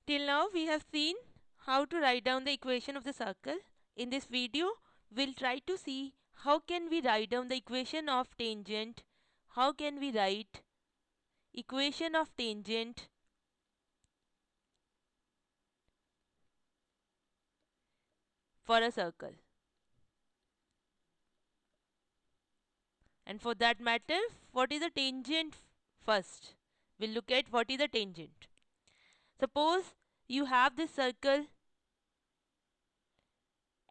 Till now we have seen how to write down the equation of the circle. In this video we'll try to see how can we write down the equation of tangent. How can we write equation of tangent for a circle? And for that matter, what is a tangent first? We'll look at what is a tangent. Suppose you have this circle.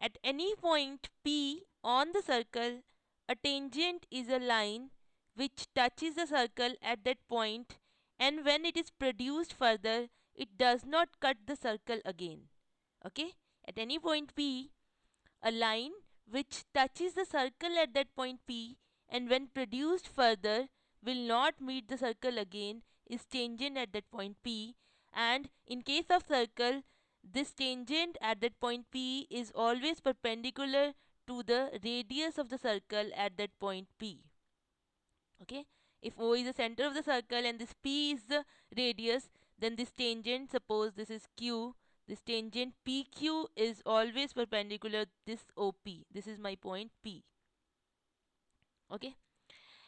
At any point P on the circle, a tangent is a line which touches the circle at that point, and when it is produced further, it does not cut the circle again. Okay? At any point P, a line which touches the circle at that point P and when produced further will not meet the circle again is tangent at that point P, and in case of circle, this tangent at that point P is always perpendicular to the radius of the circle at that point P. Okay, if O is the center of the circle and this P is the radius, then this tangent, suppose this is Q, this tangent PQ is always perpendicular this OP. This is my point P. Okay,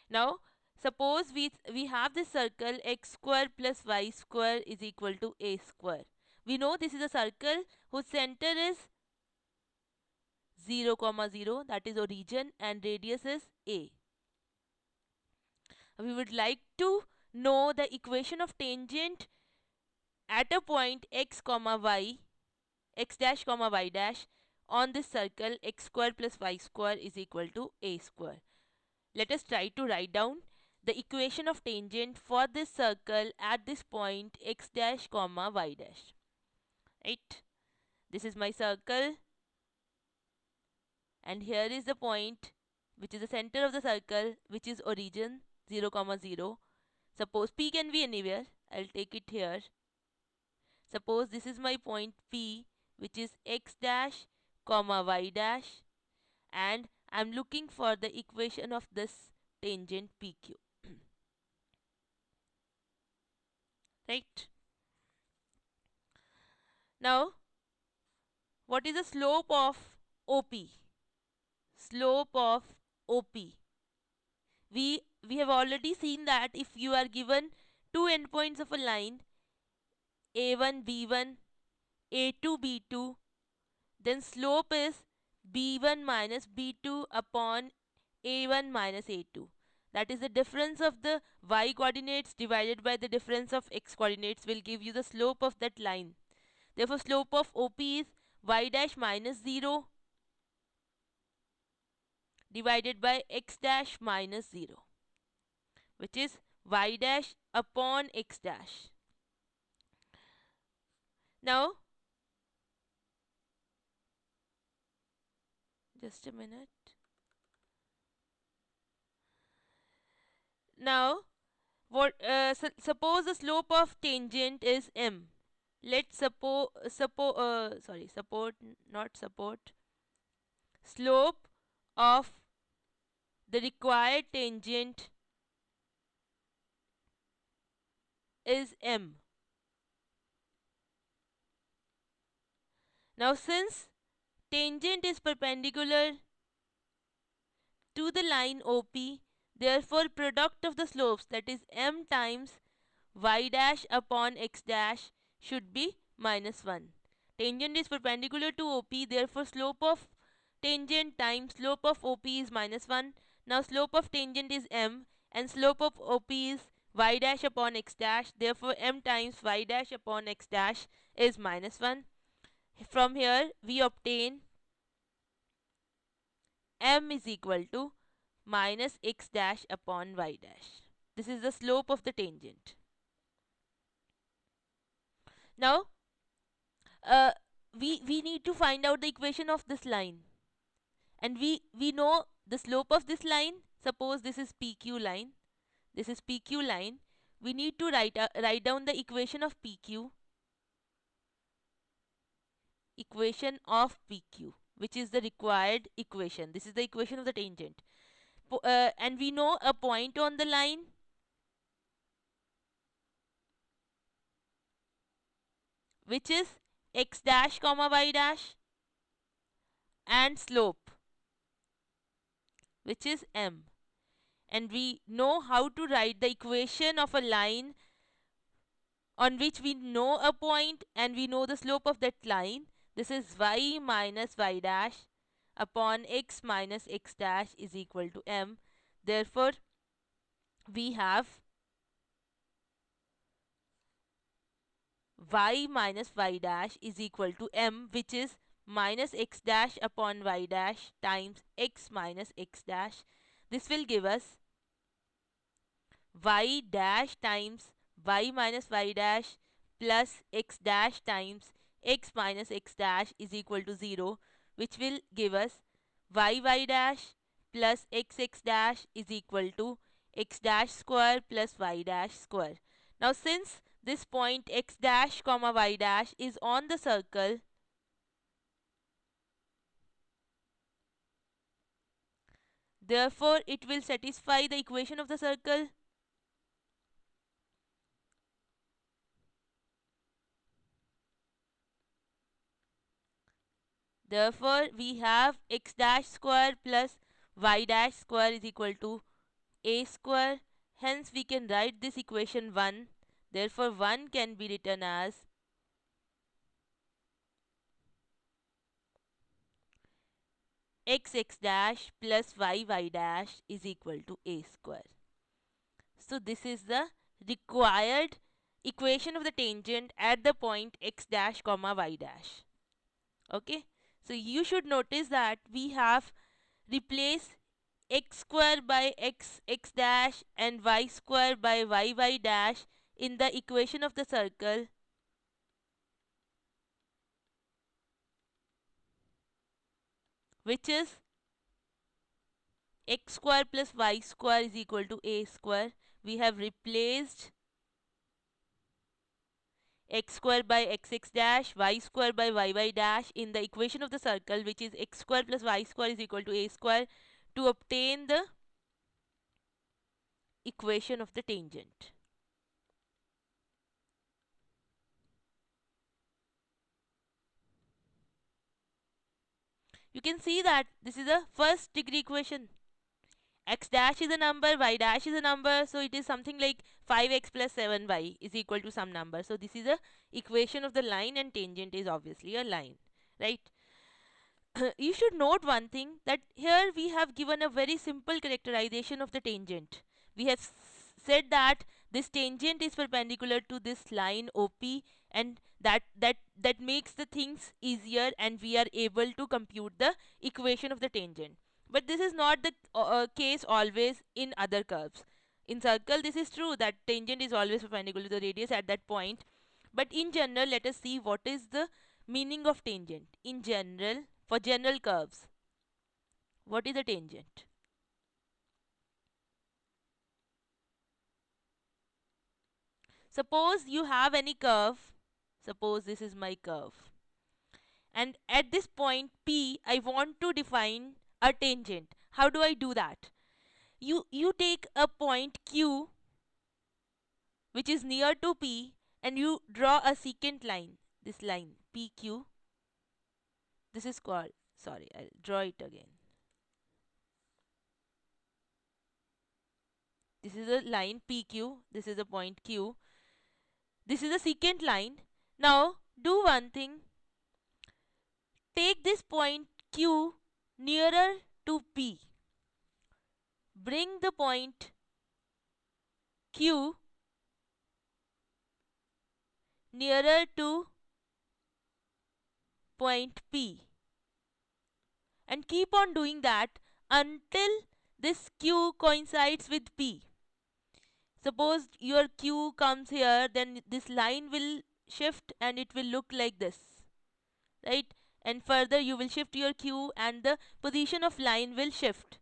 now suppose we have this circle x square plus y square is equal to a square. We know this is a circle whose center is 0 comma 0, that is origin, and radius is a. We would like to know the equation of tangent at a point x comma y, x dash comma y dash, on this circle x square plus y square is equal to a square. Let us try to write down the equation of tangent for this circle at this point x dash comma y dash. Right? This is my circle, and here is the point which is the center of the circle, which is origin 0 comma 0. Suppose P can be anywhere. I'll take it here. Suppose this is my point P, which is x dash comma y dash, and I'm looking for the equation of this tangent PQ. Right? Now, what is the slope of OP? Slope of OP. We have already seen that if you are given two endpoints of a line, A1 B1, A2 B2, then slope is B1 minus B2 upon A1 minus A2. That is the difference of the y coordinates divided by the difference of x coordinates will give you the slope of that line. Therefore, slope of OP is y dash minus 0 divided by x dash minus 0, which is y dash upon x dash. Now, just a minute. Now, suppose the slope of tangent is m. Let's support, not support. Slope of the required tangent is m. Now, since tangent is perpendicular to the line OP, therefore product of the slopes, that is m times y dash upon x dash, should be minus 1. Tangent is perpendicular to OP, therefore slope of tangent times slope of OP is minus 1. Now slope of tangent is m and slope of OP is y dash upon x dash, therefore m times y dash upon x dash is minus 1. From here we obtain m is equal to minus x dash upon y dash. This is the slope of the tangent. Now, we need to find out the equation of this line, and we know the slope of this line. Suppose this is PQ line. This is PQ line. We need to write down the equation of PQ. Equation of PQ, which is the required equation. This is the equation of the tangent. And we know a point on the line which is x dash comma y dash, and slope, which is m. And we know how to write the equation of a line on which we know a point and we know the slope of that line. This is y minus y dash upon x minus x dash is equal to m. Therefore, we have y minus y dash is equal to m, which is minus x dash upon y dash times x minus x dash. This will give us y dash times y minus y dash plus x dash times x minus x dash is equal to 0, which will give us y dash plus x dash is equal to x dash square plus y dash square. Now since this point x dash comma y dash is on the circle, therefore it will satisfy the equation of the circle. Therefore, we have x dash square plus y dash square is equal to a square. Hence, we can write this equation 1. Therefore, 1 can be written as x dash plus y dash is equal to a square. So, this is the required equation of the tangent at the point x dash comma y dash. Okay. So, you should notice that we have replaced x square by x dash and y square by y dash in the equation of the circle, which is x square plus y square is equal to a square. We have replaced x square by x dash, y square by y dash in the equation of the circle, which is x square plus y square is equal to a square, to obtain the equation of the tangent. You can see that this is a first degree equation. X dash is a number, y dash is a number, so it is something like 5x plus 7y is equal to some number. So this is a equation of the line, and tangent is obviously a line, right? You should note one thing, that here we have given a very simple characterization of the tangent. We have said that this tangent is perpendicular to this line OP, and that makes the things easier, and we are able to compute the equation of the tangent. But this is not the case always in other curves. In circle, this is true that tangent is always perpendicular to the radius at that point. But in general, let us see what is the meaning of tangent. In general, for general curves, what is a tangent? Suppose you have any curve. Suppose this is my curve. And at this point P, I want to define a tangent. How do I do that? You take a point Q which is near to P, and you draw a secant line. This line PQ. This is called, sorry, I'll draw it again. This is a line PQ. This is a point Q. This is a secant line. Now do one thing. Take this point Q nearer to P. Bring the point Q nearer to point P, and keep on doing that until this Q coincides with P. Suppose your Q comes here, then this line will shift and it will look like this, right? And further you will shift your Q and the position of line will shift.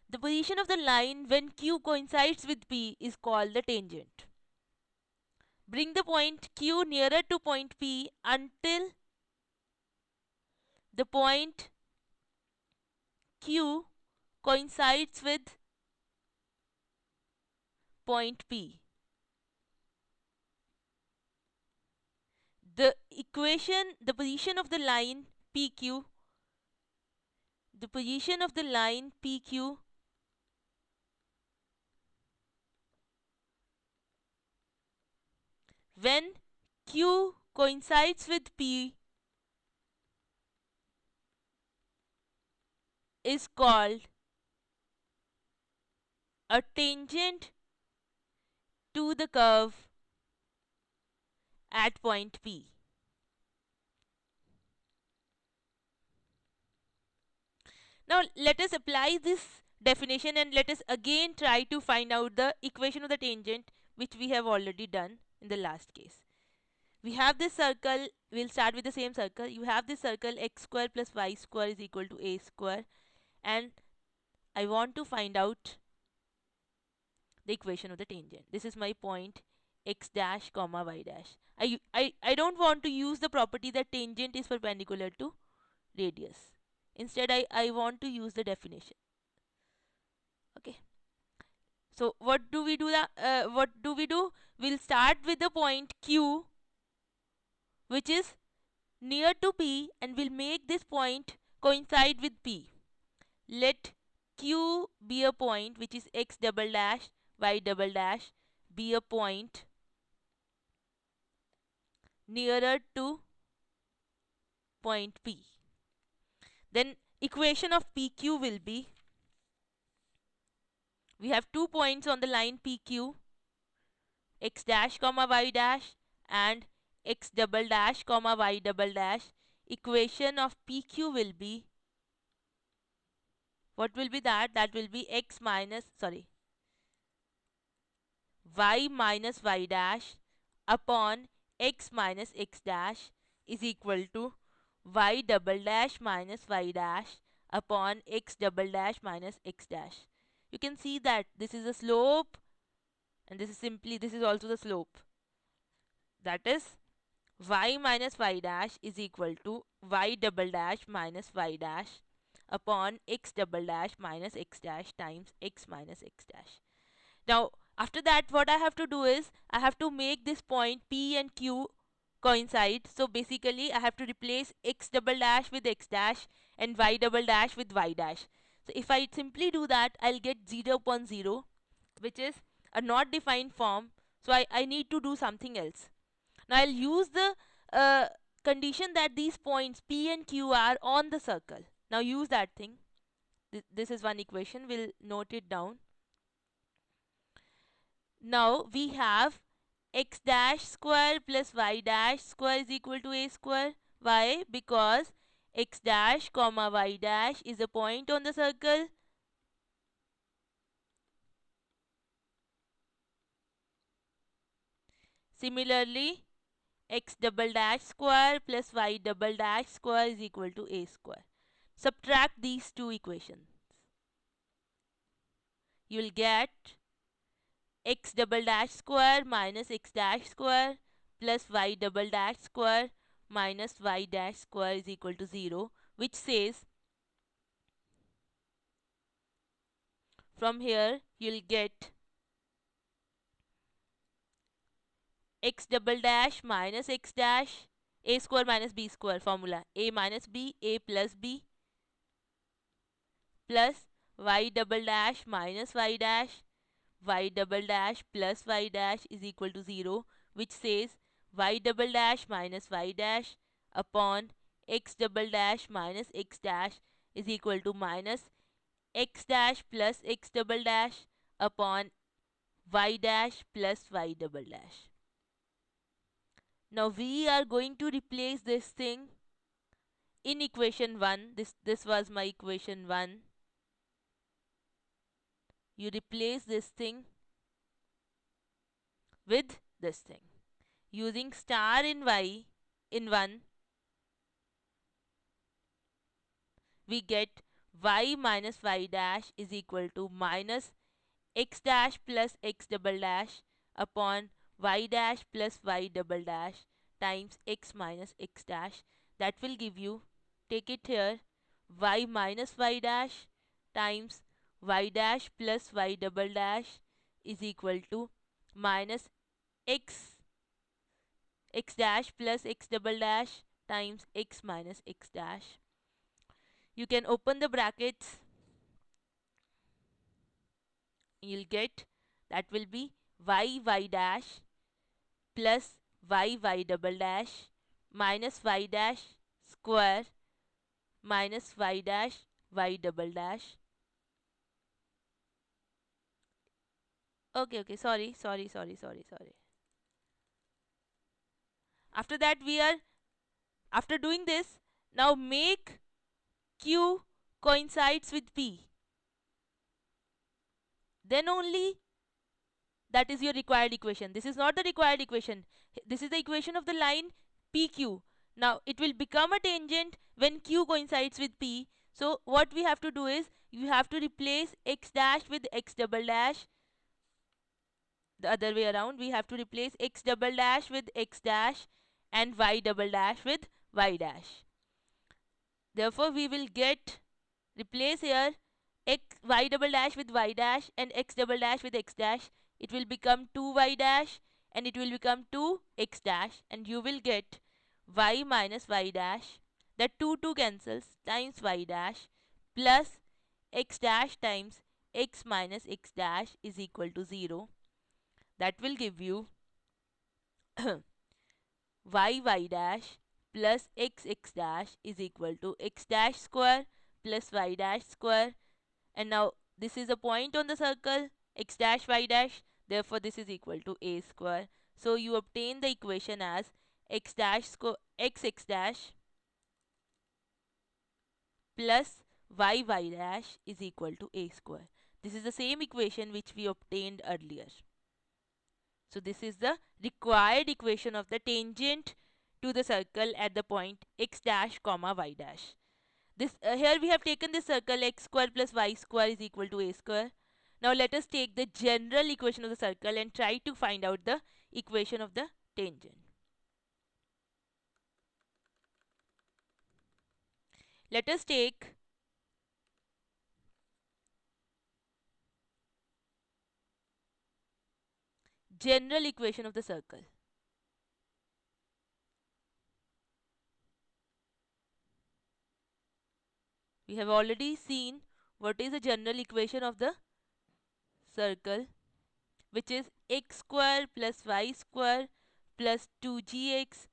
The position of the line when Q coincides with P is called the tangent. Bring the point Q nearer to point P until the point Q coincides with point P. the position of the line PQ, the position of the line PQ when Q coincides with P is called a tangent to the curve at point P. Now let us apply this definition and let us again try to find out the equation of the tangent, which we have already done in the last case. We have this circle, we'll start with the same circle. You have this circle x square plus y square is equal to a square, and I want to find out the equation of the tangent. This is my point x dash comma y dash. I don't want to use the property that tangent is perpendicular to radius. Instead, I want to use the definition. Okay. So what do we do? What do we do? We'll start with the point Q, which is near to P, and we'll make this point coincide with P. Let Q be a point which is x double dash y double dash be a point nearer to point P. Then equation of PQ will be, we have 2 points on the line PQ, x dash comma y dash and x double dash comma y double dash. Equation of PQ will be, what will be that? That will be y minus y dash upon x minus x dash is equal to y double dash minus y dash upon x double dash minus x dash. You can see that this is a slope and this is also the slope. That is y minus y dash is equal to y double dash minus y dash upon x double dash minus x dash times x minus x dash. Now after that, what I have to do is I have to make this point P and Q coincide. So basically I have to replace x double dash with x dash and y double dash with y dash. So if I simply do that, I'll get 0 upon 0, which is a not defined form. So I need to do something else. Now I'll use the condition that these points P and Q are on the circle. Now use that thing. This is one equation. We'll note it down. Now we have x dash square plus y dash square is equal to a square. Why? Because x dash comma y dash is a point on the circle. Similarly, x double dash square plus y double dash square is equal to a square. Subtract these two equations. You will get x double dash square minus x dash square plus y double dash square minus y dash square is equal to 0, which says from here you'll get x double dash minus x dash a square minus b square formula, a minus b, a plus b, plus y double dash minus y dash, y double dash plus y dash is equal to 0, which says y double dash minus y dash upon x double dash minus x dash is equal to minus x dash plus x double dash upon y dash plus y double dash. Now we are going to replace this thing in equation 1. This was my equation 1. You replace this thing with this thing. Using star in y in 1, we get y minus y dash is equal to minus x dash plus x double dash upon y dash plus y double dash times x minus x dash. That will give you, take it here, y minus y dash times y dash plus y double dash is equal to minus x x dash plus x double dash times x minus x dash. You can open the brackets. You'll get that will be y dash plus y double dash minus y dash square minus y dash y double dash. Okay, sorry. After that we are, after doing this, now make q coincides with p, then only that is your required equation. This is not the required equation. This is the equation of the line PQ. Now it will become a tangent when Q coincides with P. So what we have to do is you have to replace x dash with x double dash. The other way around, we have to replace x double dash with x dash and y double dash with y dash. Therefore we will get, replace here x y double dash with y dash and x double dash with x dash. It will become 2y dash and it will become 2x dash, and you will get y minus y dash, that 2 cancels, times y dash plus x dash times x minus x dash is equal to 0. That will give you y dash plus x dash is equal to x dash square plus y dash square. And now this is a point on the circle x dash y dash, therefore this is equal to a square. So you obtain the equation as x dash x dash plus y dash is equal to a square. This is the same equation which we obtained earlier. So this is the required equation of the tangent to the circle at the point x dash comma y dash. This here we have taken this circle x square plus y square is equal to a square. Now let us take the general equation of the circle and try to find out the equation of the tangent. Let us take general equation of the circle. We have already seen what is the general equation of the circle, which is x square plus y square plus 2gx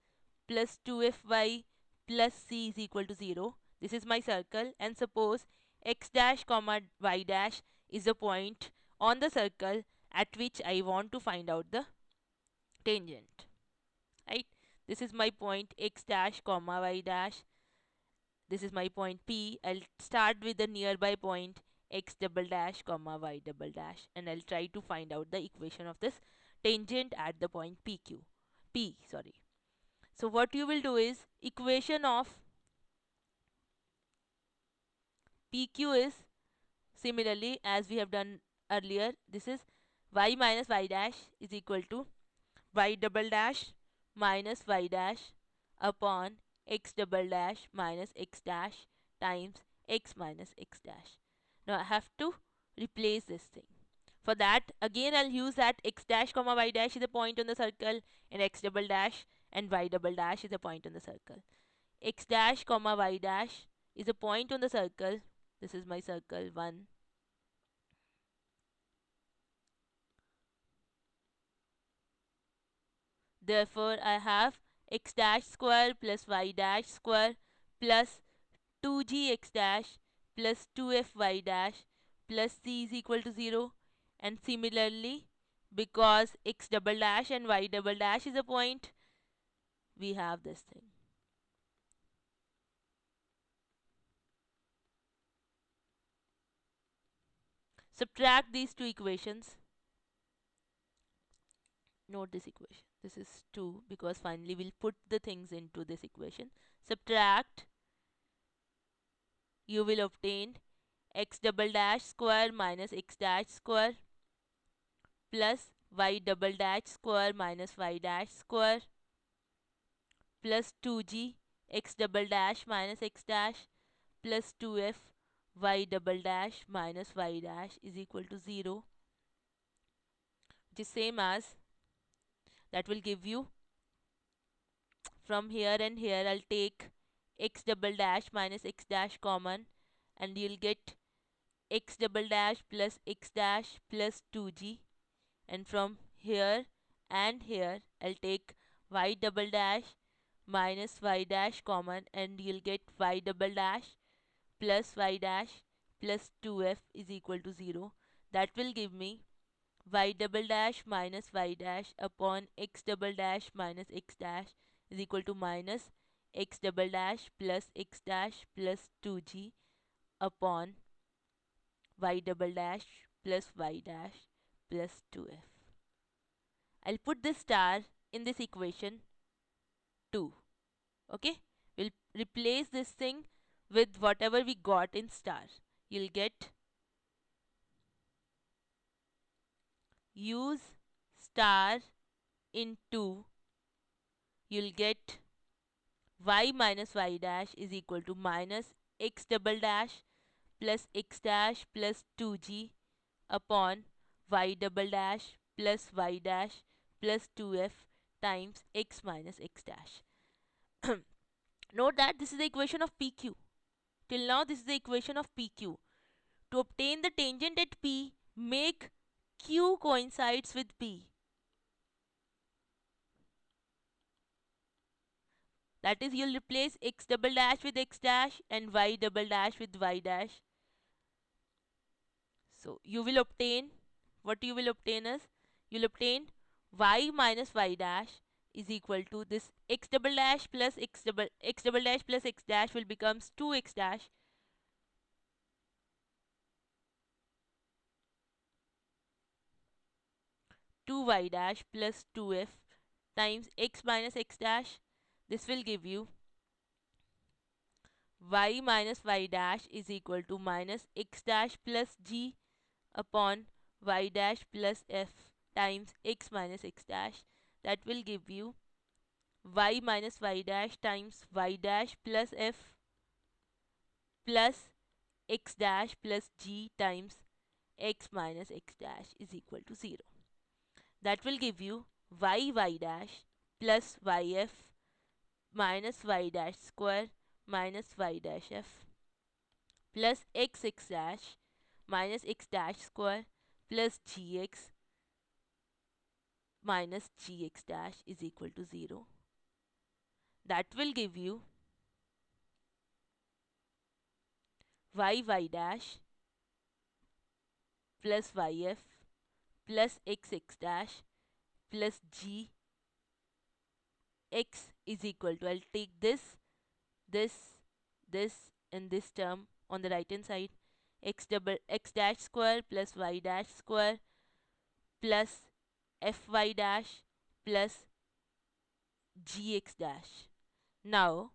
plus 2fy plus c is equal to 0. This is my circle, and suppose x dash comma y dash is a point on the circle at which I want to find out the tangent. Right? This is my point x dash comma y dash. This is my point P. I'll start with the nearby point x double dash comma y double dash, and I'll try to find out the equation of this tangent at the point P, sorry. So what you will do is equation of PQ is similarly as we have done earlier. This is y minus y dash is equal to y double dash minus y dash upon x double dash minus x dash times x minus x dash. Now I have to replace this thing. For that, again I'll use that x dash comma y dash is a point on the circle, and x double dash and y double dash is a point on the circle. X dash comma y dash is a point on the circle. This is my circle 1. Therefore I have x dash square plus y dash square plus 2gx dash plus 2fy dash plus c is equal to 0. And similarly, because x double dash and y double dash is a point, we have this thing. Subtract these two equations. Note this equation. This is 2 because finally we'll put the things into this equation. Subtract. You will obtain x double dash square minus x dash square plus y double dash square minus y dash square plus 2g x double dash minus x dash plus 2f y double dash minus y dash is equal to 0, which is same as, that will give you from here and here I'll take x double dash minus x dash common, and you'll get x double dash plus x dash plus 2g, and from here and here I'll take y double dash minus y dash common, and you'll get y double dash plus y dash plus 2f is equal to 0. That will give me y double dash minus y dash upon x double dash minus x dash is equal to minus x double dash plus x dash plus 2g upon y double dash plus y dash plus 2f. I'll put this star in this equation 2. Okay, we'll replace this thing with whatever we got in star. You'll get use star in 2, you'll get y minus y dash is equal to minus x double dash plus x dash plus 2g upon y double dash plus y dash plus 2f times x minus x dash. Note that this is the equation of PQ. Till now this is the equation of PQ. To obtain the tangent at P, make Q coincides with P. That is, you'll replace x double dash with x dash and y double dash with y dash. So you will obtain, what you will obtain is, you'll obtain y minus y dash is equal to this x double dash plus x double dash plus x dash will becomes 2x dash two y dash plus 2f times x minus x dash. This will give you y minus y dash is equal to minus x dash plus g upon y dash plus f times x minus x dash. That will give you y minus y dash times y dash plus f plus x dash plus g times x minus x dash is equal to 0. That will give you y dash plus yf minus y dash square minus y dash f plus x dash minus x dash square plus gx minus gx dash is equal to 0. That will give you y dash plus yf plus x dash plus g x is equal to, I'll take this, this and this term on the right hand side, x dash square plus y dash square plus fy dash plus gx dash. Now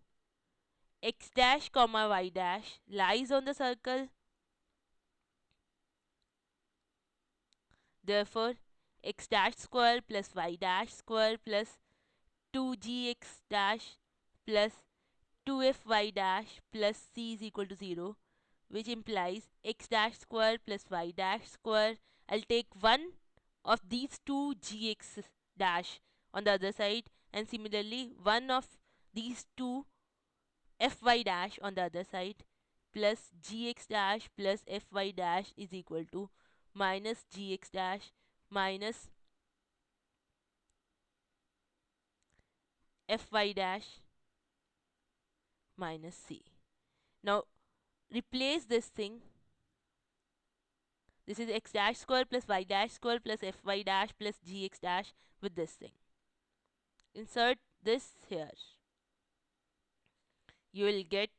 x dash comma y dash lies on the circle, therefore x dash square plus y dash square plus 2gx dash plus 2fy dash plus c is equal to 0, which implies x dash square plus y dash square. I'll take one of these two gx dash on the other side, and similarly one of these two fy dash on the other side, plus gx dash plus fy dash is equal to minus gx dash minus fy dash minus c. Now replace this thing. This is x dash square plus y dash square plus fy dash plus gx dash with this thing. Insert this here. You will get,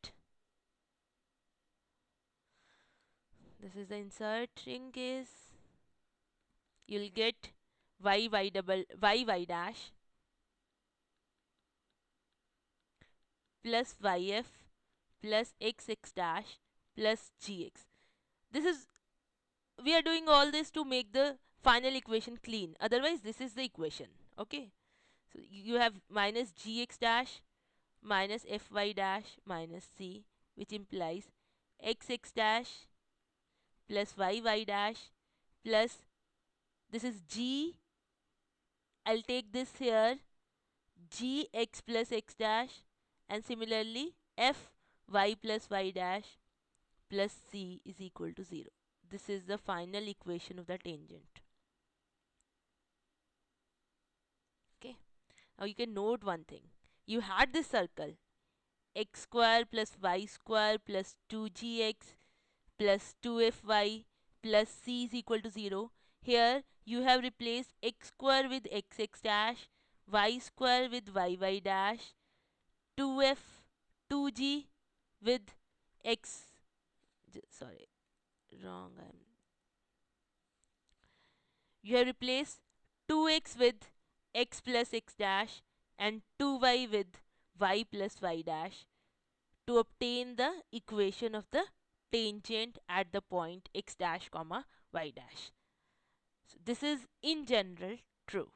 this is the inserting case, you'll get y dash plus yf plus x dash plus gx. This is, we are doing all this to make the final equation clean, otherwise this is the equation. Okay, so you have minus gx dash minus fy dash minus c, which implies x dash plus y dash plus, this is g, I'll take this here, g x plus x dash, and similarly f y plus y dash plus c is equal to 0. This is the final equation of the tangent. Okay. Now you can note one thing. You had this circle x square plus y square plus 2gx plus 2fy plus c is equal to 0. Here you have replaced x square with xx dash, y square with yy dash, 2f 2g with x, sorry, wrong, you have replaced 2x with x plus x dash and 2y with y plus y dash to obtain the equation of the tangent at the point x dash comma y dash. So this is in general true.